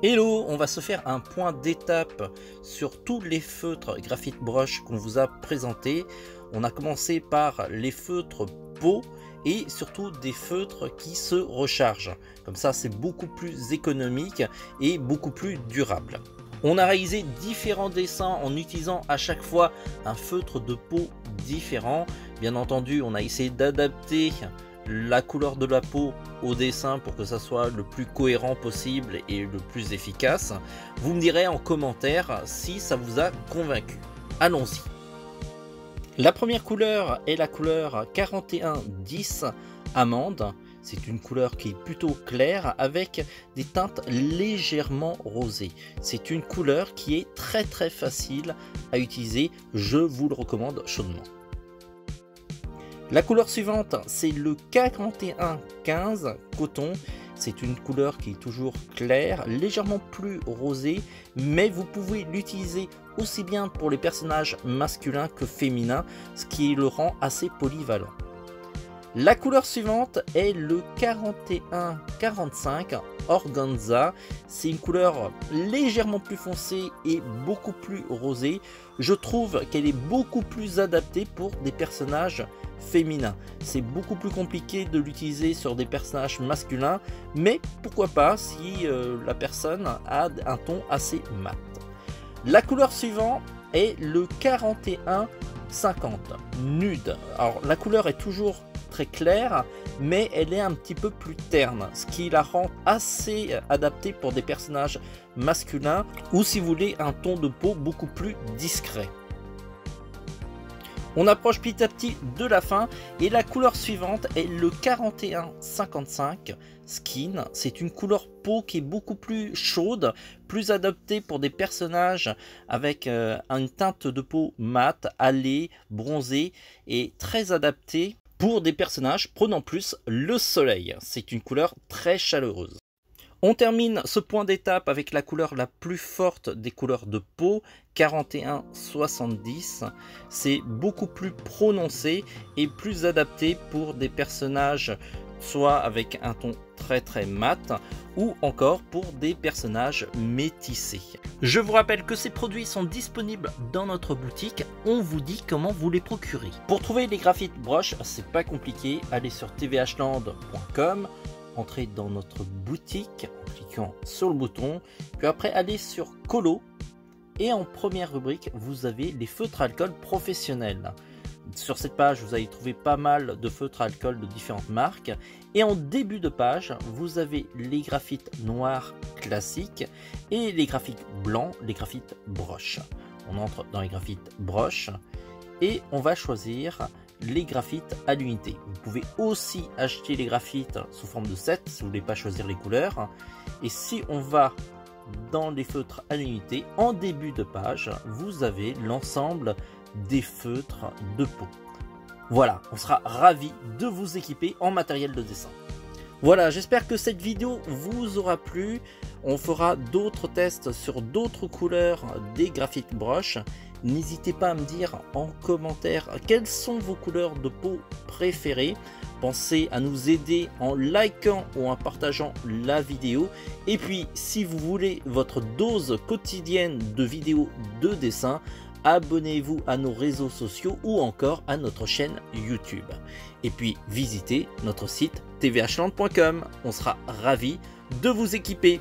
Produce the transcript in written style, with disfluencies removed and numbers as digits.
Hello, on va se faire un point d'étape sur tous les feutres Graphite Brush qu'on vous a présentés. On a commencé par les feutres peau et surtout des feutres qui se rechargent. Comme ça, c'est beaucoup plus économique et beaucoup plus durable. On a réalisé différents dessins en utilisant à chaque fois un feutre de peau différent. Bien entendu, on a essayé d'adapter la couleur de la peau au dessin pour que ça soit le plus cohérent possible et le plus efficace. Vous me direz en commentaire si ça vous a convaincu. Allons-y. La première couleur est la couleur 4110 amande. C'est une couleur qui est plutôt claire avec des teintes légèrement rosées. C'est une couleur qui est très facile à utiliser. Je vous le recommande chaudement. La couleur suivante, c'est le K4115 coton. C'est une couleur qui est toujours claire, légèrement plus rosée, mais vous pouvez l'utiliser aussi bien pour les personnages masculins que féminins, ce qui le rend assez polyvalent. La couleur suivante est le 4145 organza. C'est une couleur légèrement plus foncée et beaucoup plus rosée. Je trouve qu'elle est beaucoup plus adaptée pour des personnages féminins. C'est beaucoup plus compliqué de l'utiliser sur des personnages masculins, mais pourquoi pas si la personne a un ton assez mat. La couleur suivante est le 4150 nude. Alors la couleur est toujours très claire, mais elle est un petit peu plus terne, ce qui la rend assez adaptée pour des personnages masculins ou si vous voulez un ton de peau beaucoup plus discret. On approche petit à petit de la fin et la couleur suivante est le 4155 skin. C'est une couleur peau qui est beaucoup plus chaude, plus adaptée pour des personnages avec une teinte de peau mate, hâlée, bronzée et très adaptée pour des personnages prenant plus le soleil. C'est une couleur très chaleureuse. On termine ce point d'étape avec la couleur la plus forte des couleurs de peau, 4170. C'est beaucoup plus prononcé et plus adapté pour des personnages soit avec un ton très mat ou encore pour des personnages métissés. Je vous rappelle que ces produits sont disponibles dans notre boutique. On vous dit comment vous les procurer. Pour trouver les Graphite Brush, c'est pas compliqué. Allez sur tvhland.com. Entrez dans notre boutique en cliquant sur le bouton, puis après allez sur Colo et en première rubrique vous avez les feutres à alcool professionnels. Sur cette page vous allez trouver pas mal de feutres à alcool de différentes marques et en début de page vous avez les graphites noirs classiques et les graphites blancs, les graphites broches. On entre dans les graphites broches et on va choisir les graphites à l'unité. Vous pouvez aussi acheter les graphites sous forme de set si vous voulez pas choisir les couleurs. Et si on va dans les feutres à l'unité, en début de page, vous avez l'ensemble des feutres de peau. Voilà, on sera ravis de vous équiper en matériel de dessin. Voilà, j'espère que cette vidéo vous aura plu. On fera d'autres tests sur d'autres couleurs des Graphite Brush. N'hésitez pas à me dire en commentaire quelles sont vos couleurs de peau préférées. Pensez à nous aider en likant ou en partageant la vidéo. Et puis, si vous voulez votre dose quotidienne de vidéos de dessin, abonnez-vous à nos réseaux sociaux ou encore à notre chaîne YouTube. Et puis, visitez notre site tvhland.com. On sera ravis de vous équiper.